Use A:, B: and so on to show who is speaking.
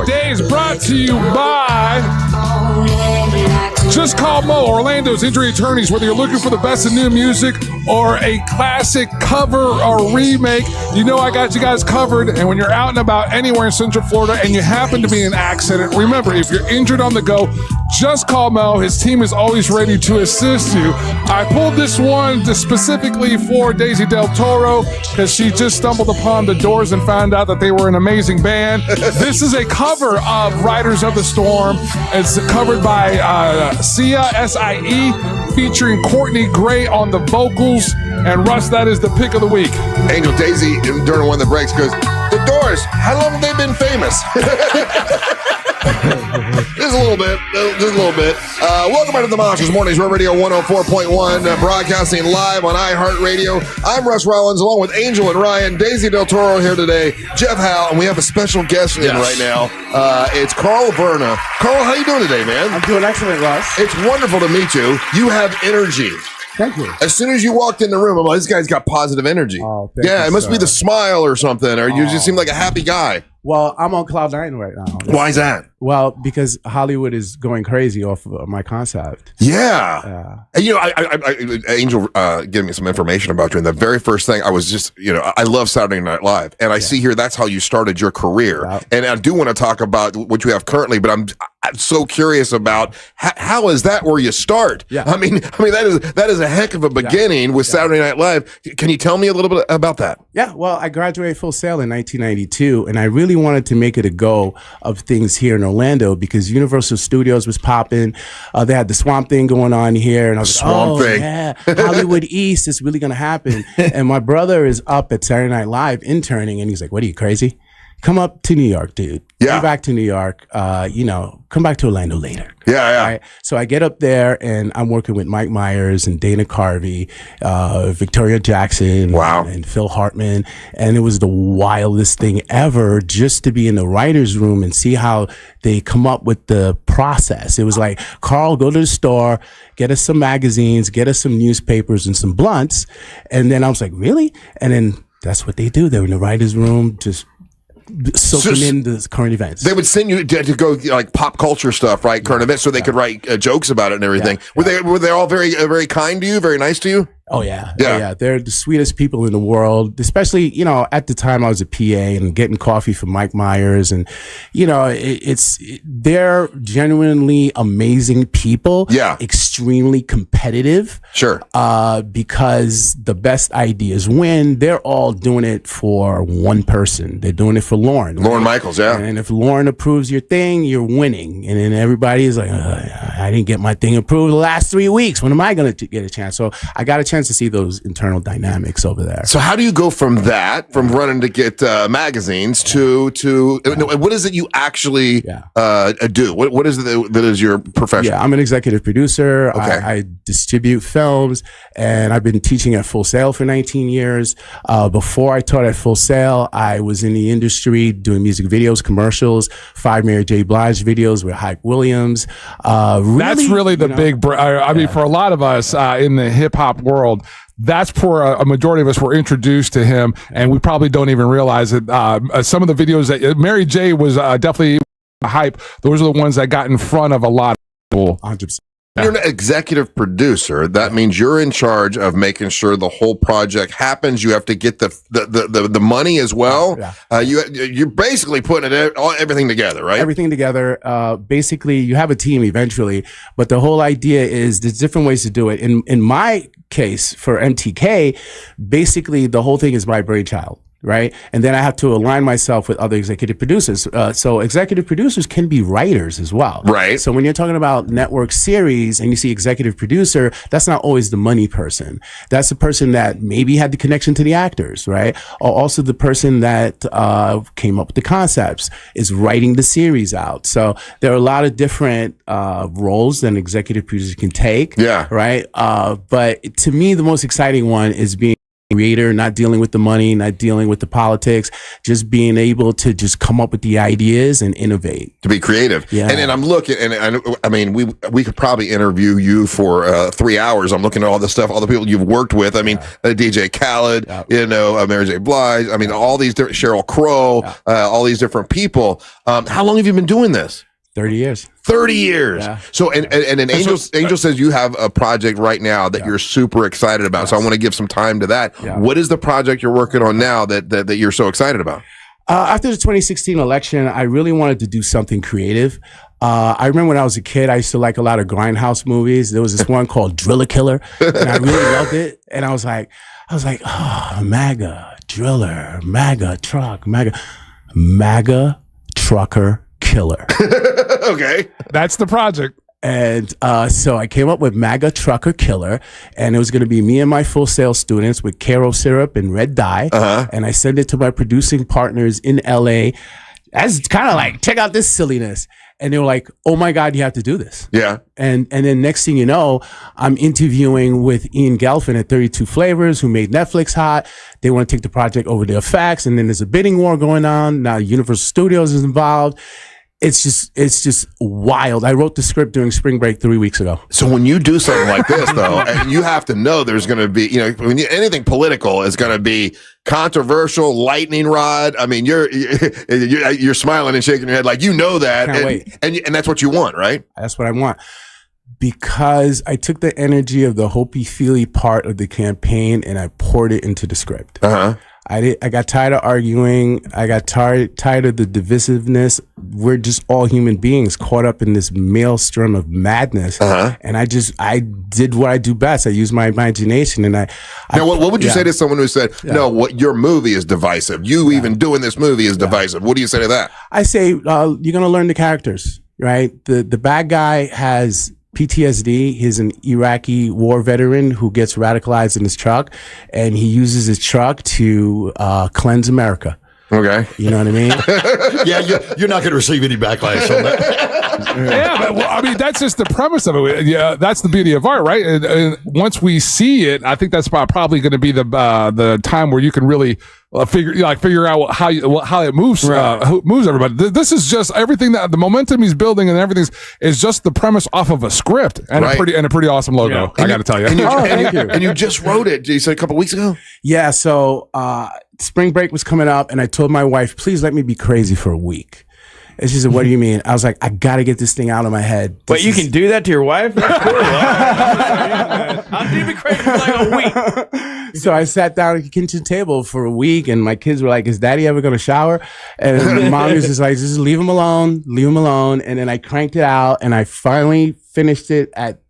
A: day is brought to you by Just Call Mo, Orlando's injury attorneys. Whether you're looking for the best in new music or a classic cover or remake, you know I got you guys covered. And when you're out and about anywhere in Central Florida and you happen to be in an accident, remember, if you're injured on the go, just call Mo. His team is always ready to assist you. I pulled this one specifically for Daisy Del Toro because she just stumbled upon the Doors and found out that they were an amazing band. This is a cover of Riders of the Storm. It's covered by Sia, S-I-E, featuring Courtney Gray on the vocals. And Russ, that is the pick of the week.
B: Angel Daisy, during one of the breaks, goes, "The Doors, how long have they been famous?" Just a little bit. Welcome back to the Monsters Mornings Row Radio 104.1, broadcasting live on iHeartRadio. I'm Russ Rollins, along with Angel and Ryan. Daisy Del Toro here today, Jeff Howe, and we have a special guest in right now. It's Carl Verna. Carl, how you doing today, man?
C: I'm doing excellent, Russ.
B: It's wonderful to meet you. You have energy.
C: Thank you.
B: As soon as you walked in the room, I'm like, this guy's got positive energy.
C: Oh,
B: it must be the smile or something, or you just seem like a happy guy.
C: Well, I'm on cloud nine right now.
B: Why is that?
C: Well, because Hollywood is going crazy off of my concept.
B: Yeah. And, I Angel gave me some information about you. And the very first thing I was just, I love Saturday Night Live. And I see here that's how you started your career. Yeah. And I do want to talk about what you have currently, but I'm so curious about how is that where you start?
C: Yeah.
B: I mean that is a heck of a beginning with Saturday Night Live. Can you tell me a little bit about that?
C: Yeah. Well, I graduated Full Sail in 1992, and I really wanted to make it a go of things here in Orlando because Universal Studios was popping. They had the Swamp Thing going on here, and I was
B: Swamp Thing.
C: Yeah, Hollywood East is really going to happen. And my brother is up at Saturday Night Live interning, and he's like, "What are you, crazy? Come up to New York, dude.
B: Yeah.
C: Come back to New York. Come back to Orlando later."
B: Yeah.
C: Right? So I get up there and I'm working with Mike Myers and Dana Carvey, Victoria Jackson, and Phil Hartman. And it was the wildest thing ever just to be in the writer's room and see how they come up with the process. It was like, Carl, go to the store, get us some magazines, get us some newspapers and some blunts. And then I was like, really? And then that's what they do. They're in the writer's room, just soaking in the current events.
B: They would send you to go like pop culture stuff, right? Current events, so they could write jokes about it and everything. Were they all very very kind to you, very nice to you?
C: Oh yeah. They're the sweetest people in the world. Especially, at the time I was a PA and getting coffee from Mike Myers, and they're genuinely amazing people.
B: Yeah.
C: Extremely competitive.
B: Sure.
C: Because the best ideas win. They're all doing it for one person. They're doing it for Lauren.
B: Lauren Michaels, yeah.
C: And if Lauren approves your thing, you're winning. And then everybody is like, I didn't get my thing approved the last 3 weeks. When am I going to get a chance? So I got a chance to see those internal dynamics over there.
B: So how do you go from running to get magazines to what is it you actually do? What is it that is your profession?
C: Yeah, I'm an executive producer.
B: Okay.
C: I distribute films, and I've been teaching at Full Sail for 19 years. Before I taught at Full Sail, I was in the industry doing music videos, commercials, 5 Mary J. Blige videos with Hype Williams.
A: That's really the big, I mean, for a lot of us in the hip hop world, that's for a majority of us were introduced to him, and we probably don't even realize it. Some of the videos that Mary J was definitely hype. Those are the ones that got in front of a lot of people.
C: 100%.
B: You're an executive producer. That means you're in charge of making sure the whole project happens. You have to get the money as well.
C: Yeah.
B: You're basically putting everything together, right?
C: Everything together. Basically, you have a team eventually, but the whole idea is there's different ways to do it. In my case, for MTK, basically the whole thing is my brainchild. Right. And then I have to align myself with other executive producers. So executive producers can be writers as well.
B: Right.
C: So when you're talking about network series and you see executive producer, that's not always the money person. That's the person that maybe had the connection to the actors. Right. Or also the person that came up with the concepts is writing the series out. So there are a lot of different roles that an executive producer can take.
B: Yeah.
C: Right. But to me, the most exciting one is being creator, not dealing with the money, not dealing with the politics, just being able to just come up with the ideas and innovate.
B: To be creative.
C: Yeah.
B: And then I'm looking, and I mean, we could probably interview you for 3 hours. I'm looking at all the stuff, all the people you've worked with. I mean, DJ Khaled, Mary J. Blige. I mean, all these different, Sheryl Crow, all these different people. How long have you been doing this?
C: 30 years.
B: 30 years. Yeah. So, and then Angel says you have a project right now that you're super excited about. Yes. So I want to give some time to that. Yeah. What is the project you're working on now that you're so excited about?
C: After the 2016 election, I really wanted to do something creative. I remember when I was a kid, I used to like a lot of grindhouse movies. There was this one called Driller Killer, and I really loved it. And I was like, oh, MAGA, Driller, MAGA, truck, MAGA, trucker, killer.
B: Okay.
A: That's the project.
C: And so I came up with MAGA Trucker Killer, and it was going to be me and my Full Sail students with Caro syrup and red dye. And I sent it to my producing partners in LA as kind of like, check out this silliness. And they were like, oh my God, you have to do this.
B: Yeah.
C: And then next thing you know, I'm interviewing with Ian Gelfin at 32 Flavors, who made Netflix hot. They want to take the project over to effects. And then there's a bidding war going on. Now Universal Studios is involved. It's just wild. I wrote the script during spring break 3 weeks ago.
B: So when you do something like this, though, and you have to know there's going to be, anything political is going to be controversial, lightning rod. I mean, you're smiling and shaking your head like that,
C: Can't wait.
B: And that's what you want, right?
C: That's what I want. Because I took the energy of the Hopi-feely part of the campaign and I poured it into the script. I got tired of arguing. I got tired of the divisiveness. We're just all human beings caught up in this maelstrom of madness. And I did what I do best. I used my imagination. And now,
B: what would you say to someone who said, no, what your movie is divisive? You even doing this movie is divisive. What do you say to that?
C: I say, you're going to learn the characters, right? The bad guy has PTSD. He's an Iraqi war veteran who gets radicalized in his truck, and he uses his truck to cleanse America.
B: Okay.
C: You know what I mean?
D: Yeah, you're not going to receive any backlash on that.
A: Yeah, but I mean, that's just the premise of it. Yeah, that's the beauty of art, right? And once we see it, I think that's probably going to be the time where you can really figure out how it moves, moves everybody. This is just everything that the momentum he's building and everything is just the premise off of a script and a pretty awesome logo. Yeah. I got to tell you.
C: Thank you.
B: And you just wrote it. You said a couple weeks ago.
C: Yeah. So spring break was coming up, and I told my wife, "Please let me be crazy for a week." And she said, "What do you mean?" I was like, "I got to get this thing out of my head."
E: But you can do that to your wife? That's cool. I'll do be crazy for like a week.
C: So I sat down at the kitchen table for a week, and my kids were like, "Is Daddy ever going to shower?" And Mom was just like, "Just leave him alone, leave him alone." And then I cranked it out, and I finally finished it at